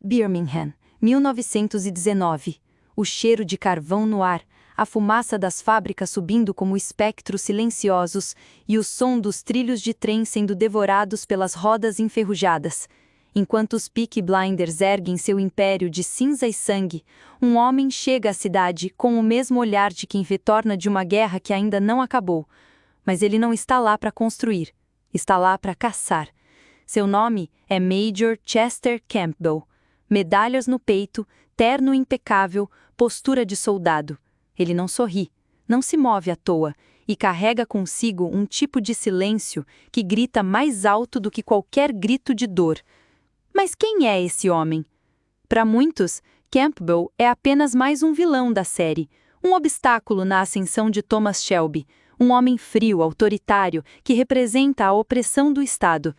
Birmingham, 1919. O cheiro de carvão no ar, a fumaça das fábricas subindo como espectros silenciosos e o som dos trilhos de trem sendo devorados pelas rodas enferrujadas. Enquanto os Peaky Blinders erguem seu império de cinza e sangue, um homem chega à cidade com o mesmo olhar de quem retorna de uma guerra que ainda não acabou. Mas ele não está lá para construir, está lá para caçar. Seu nome é Major Chester Campbell. Medalhas no peito, terno impecável, postura de soldado. Ele não sorri, não se move à toa e carrega consigo um tipo de silêncio que grita mais alto do que qualquer grito de dor. Mas quem é esse homem? Para muitos, Campbell é apenas mais um vilão da série, um obstáculo na ascensão de Thomas Shelby, um homem frio, autoritário, que representa a opressão do Estado.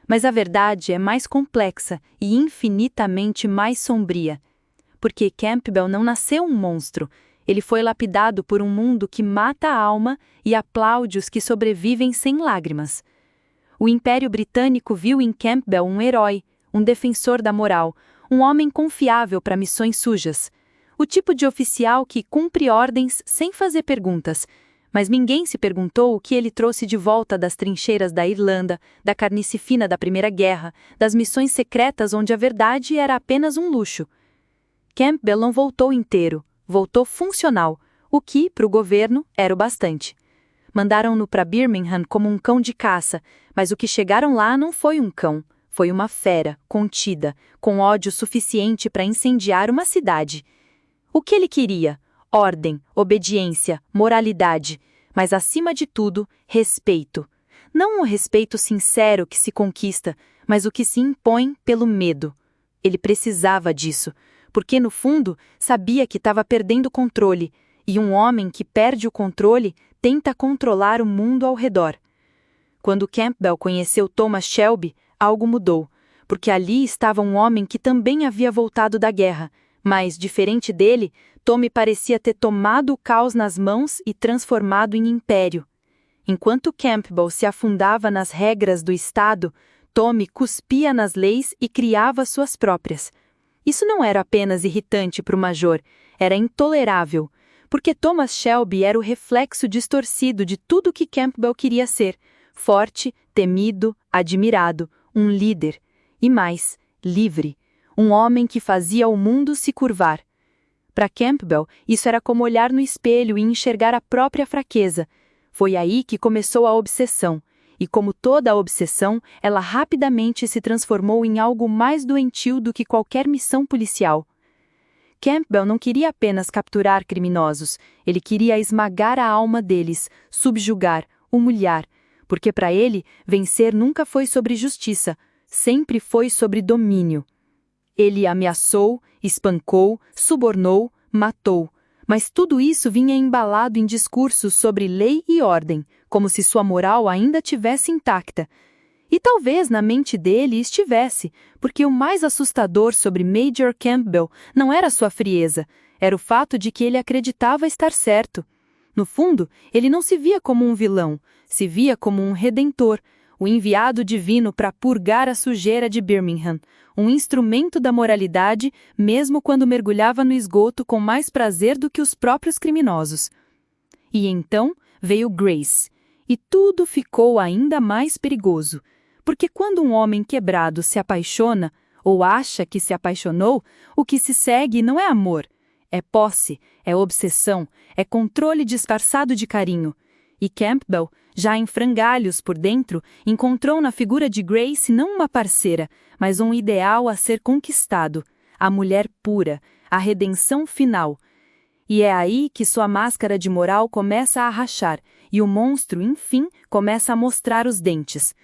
Mas a verdade é mais complexa e infinitamente mais sombria. Porque Campbell não nasceu um monstro. Ele foi lapidado por um mundo que mata a alma e aplaude os que sobrevivem sem lágrimas. O Império Britânico viu em Campbell um herói, um defensor da moral, um homem confiável para missões sujas. O tipo de oficial que cumpre ordens sem fazer perguntas. Mas ninguém se perguntou o que ele trouxe de volta das trincheiras da Irlanda, da carnificina da Primeira Guerra, das missões secretas onde a verdade era apenas um luxo. Campbell não voltou inteiro, voltou funcional, o que, para o governo, era o bastante. Mandaram-no para Birmingham como um cão de caça, mas o que chegaram lá não foi um cão, foi uma fera, contida, com ódio suficiente para incendiar uma cidade. O que ele queria? Ordem, obediência, moralidade, mas acima de tudo, respeito. Não um respeito sincero que se conquista, mas o que se impõe pelo medo. Ele precisava disso, porque no fundo sabia que estava perdendo o controle, e um homem que perde o controle tenta controlar o mundo ao redor. Quando Campbell conheceu Thomas Shelby, algo mudou, porque ali estava um homem que também havia voltado da guerra, mas, diferente dele, Tommy parecia ter tomado o caos nas mãos e transformado em império. Enquanto Campbell se afundava nas regras do Estado, Tommy cuspia nas leis e criava suas próprias. Isso não era apenas irritante para o major, era intolerável, porque Thomas Shelby era o reflexo distorcido de tudo que Campbell queria ser: forte, temido, admirado, um líder, e mais, livre, um homem que fazia o mundo se curvar. Para Campbell, isso era como olhar no espelho e enxergar a própria fraqueza. Foi aí que começou a obsessão, e como toda obsessão, ela rapidamente se transformou em algo mais doentio do que qualquer missão policial. Campbell não queria apenas capturar criminosos, ele queria esmagar a alma deles, subjugar, humilhar, porque para ele, vencer nunca foi sobre justiça, sempre foi sobre domínio. Ele ameaçou, espancou, subornou, matou, mas tudo isso vinha embalado em discursos sobre lei e ordem, como se sua moral ainda tivesse intacta. E talvez na mente dele estivesse, porque o mais assustador sobre Major Campbell não era sua frieza, era o fato de que ele acreditava estar certo. No fundo, ele não se via como um vilão, se via como um redentor, o enviado divino para purgar a sujeira de Birmingham, um instrumento da moralidade, mesmo quando mergulhava no esgoto com mais prazer do que os próprios criminosos. E então veio Grace, e tudo ficou ainda mais perigoso, porque quando um homem quebrado se apaixona, ou acha que se apaixonou, o que se segue não é amor, é posse, é obsessão, é controle disfarçado de carinho. E Campbell, já em frangalhos por dentro, encontrou na figura de Grace não uma parceira, mas um ideal a ser conquistado, a mulher pura, a redenção final. E é aí que sua máscara de moral começa a rachar, e o monstro, enfim, começa a mostrar os dentes.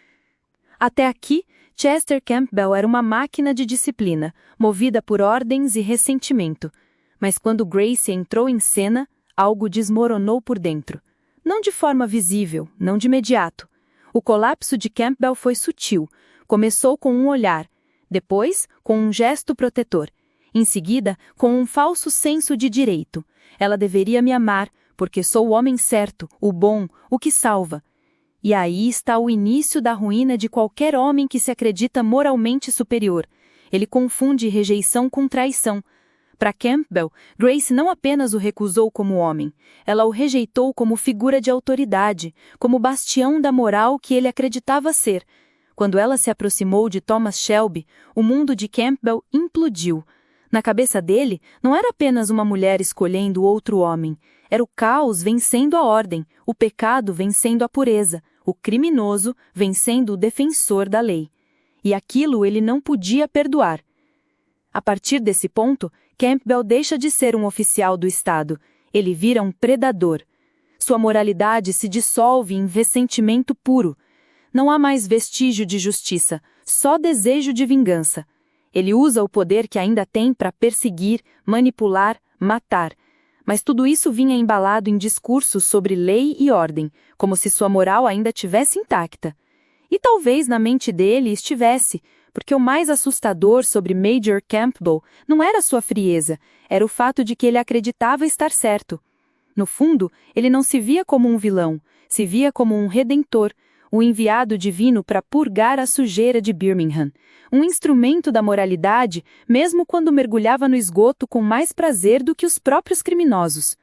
Até aqui, Chester Campbell era uma máquina de disciplina, movida por ordens e ressentimento. Mas quando Grace entrou em cena, algo desmoronou por dentro. Não de forma visível, não de imediato. O colapso de Campbell foi sutil. Começou com um olhar, depois com um gesto protetor, em seguida com um falso senso de direito. Ela deveria me amar, porque sou o homem certo, o bom, o que salva. E aí está o início da ruína de qualquer homem que se acredita moralmente superior. Ele confunde rejeição com traição. Para Campbell, Grace não apenas o recusou como homem, ela o rejeitou como figura de autoridade, como bastião da moral que ele acreditava ser. Quando ela se aproximou de Thomas Shelby, o mundo de Campbell implodiu. Na cabeça dele, não era apenas uma mulher escolhendo outro homem, era o caos vencendo a ordem, o pecado vencendo a pureza, o criminoso vencendo o defensor da lei. E aquilo ele não podia perdoar. A partir desse ponto, Campbell deixa de ser um oficial do Estado. Ele vira um predador. Sua moralidade se dissolve em ressentimento puro. Não há mais vestígio de justiça, só desejo de vingança. Ele usa o poder que ainda tem para perseguir, manipular, matar. Mas tudo isso vinha embalado em discursos sobre lei e ordem, como se sua moral ainda tivesse intacta. E talvez na mente dele estivesse, porque o mais assustador sobre Major Campbell não era sua frieza, era o fato de que ele acreditava estar certo. No fundo, ele não se via como um vilão, se via como um redentor, o enviado divino para purgar a sujeira de Birmingham, um instrumento da moralidade, mesmo quando mergulhava no esgoto com mais prazer do que os próprios criminosos.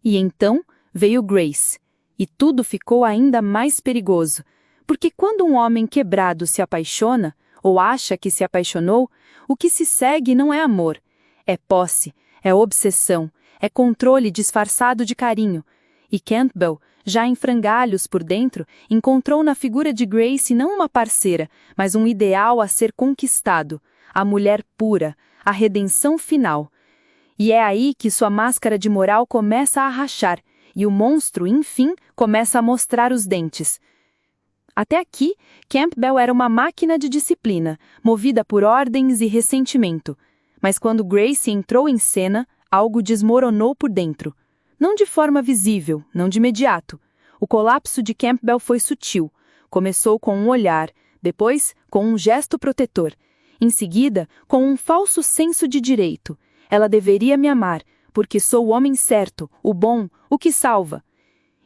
E então veio Grace, e tudo ficou ainda mais perigoso, porque quando um homem quebrado se apaixona, ou acha que se apaixonou, o que se segue não é amor, é posse, é obsessão, é controle disfarçado de carinho. E Campbell, já em frangalhos por dentro, encontrou na figura de Grace não uma parceira, mas um ideal a ser conquistado, a mulher pura, a redenção final. E é aí que sua máscara de moral começa a rachar, e o monstro, enfim, começa a mostrar os dentes. Até aqui, Campbell era uma máquina de disciplina, movida por ordens e ressentimento. Mas quando Grace entrou em cena, algo desmoronou por dentro. Não de forma visível, não de imediato. O colapso de Campbell foi sutil. Começou com um olhar, depois com um gesto protetor. Em seguida, com um falso senso de direito. Ela deveria me amar, porque sou o homem certo, o bom, o que salva.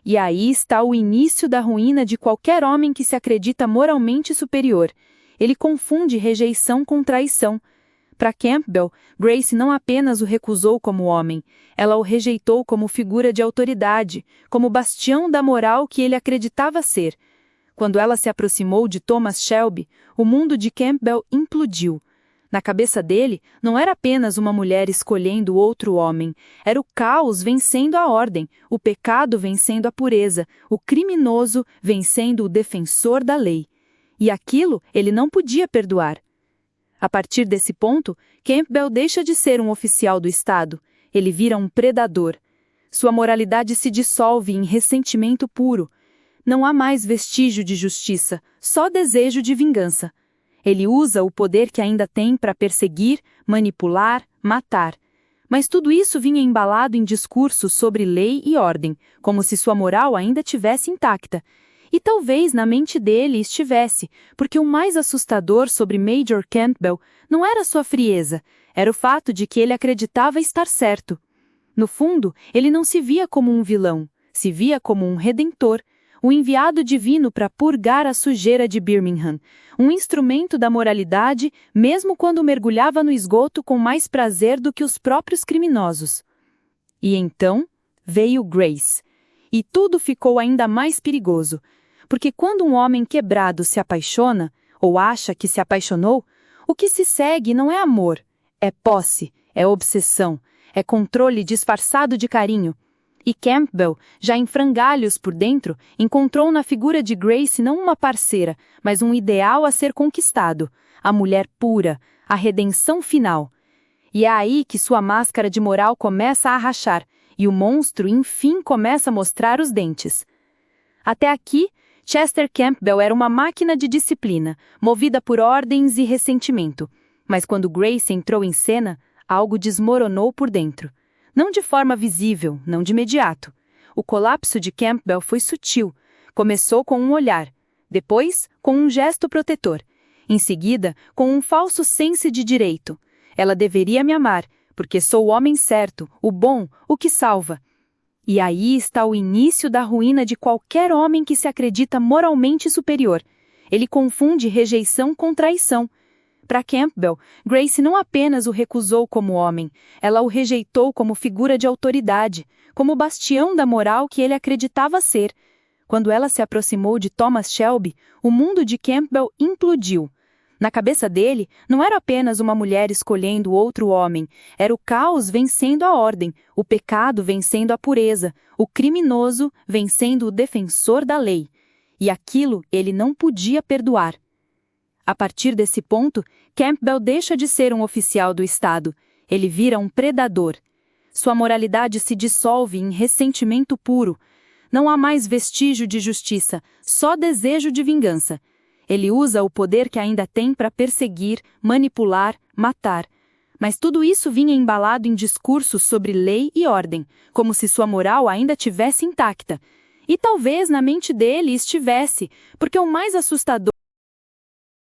E aí está o início da ruína de qualquer homem que se acredita moralmente superior. Ele confunde rejeição com traição. Para Campbell, Grace não apenas o recusou como homem, ela o rejeitou como figura de autoridade, como bastião da moral que ele acreditava ser. Quando ela se aproximou de Thomas Shelby, o mundo de Campbell implodiu. Na cabeça dele, não era apenas uma mulher escolhendo outro homem, era o caos vencendo a ordem, o pecado vencendo a pureza, o criminoso vencendo o defensor da lei. E aquilo ele não podia perdoar. A partir desse ponto, Campbell deixa de ser um oficial do Estado, ele vira um predador. Sua moralidade se dissolve em ressentimento puro. Não há mais vestígio de justiça, só desejo de vingança. Ele usa o poder que ainda tem para perseguir, manipular, matar. Mas tudo isso vinha embalado em discursos sobre lei e ordem, como se sua moral ainda tivesse intacta. E talvez na mente dele estivesse, porque o mais assustador sobre Major Campbell não era sua frieza, era o fato de que ele acreditava estar certo. No fundo, ele não se via como um vilão, se via como um redentor, o enviado divino para purgar a sujeira de Birmingham, um instrumento da moralidade, mesmo quando mergulhava no esgoto com mais prazer do que os próprios criminosos. E então veio Grace. E tudo ficou ainda mais perigoso, porque quando um homem quebrado se apaixona, ou acha que se apaixonou, o que se segue não é amor, é posse, é obsessão, é controle disfarçado de carinho. E Campbell, já em frangalhos por dentro, encontrou na figura de Grace não uma parceira, mas um ideal a ser conquistado, a mulher pura, a redenção final. E é aí que sua máscara de moral começa a rachar, e o monstro, enfim, começa a mostrar os dentes. Até aqui, Chester Campbell era uma máquina de disciplina, movida por ordens e ressentimento. Mas quando Grace entrou em cena, algo desmoronou por dentro. Não de forma visível, não de imediato. O colapso de Campbell foi sutil. Começou com um olhar, depois com um gesto protetor, em seguida com um falso senso de direito. Ela deveria me amar, porque sou o homem certo, o bom, o que salva. E aí está o início da ruína de qualquer homem que se acredita moralmente superior. Ele confunde rejeição com traição. Para Campbell, Grace não apenas o recusou como homem, ela o rejeitou como figura de autoridade, como bastião da moral que ele acreditava ser. Quando ela se aproximou de Thomas Shelby, o mundo de Campbell implodiu. Na cabeça dele, não era apenas uma mulher escolhendo outro homem, era o caos vencendo a ordem, o pecado vencendo a pureza, o criminoso vencendo o defensor da lei. E aquilo ele não podia perdoar. A partir desse ponto, Campbell deixa de ser um oficial do Estado. Ele vira um predador. Sua moralidade se dissolve em ressentimento puro. Não há mais vestígio de justiça, só desejo de vingança. Ele usa o poder que ainda tem para perseguir, manipular, matar. Mas tudo isso vinha embalado em discursos sobre lei e ordem, como se sua moral ainda tivesse intacta. E talvez na mente dele estivesse, porque o mais assustador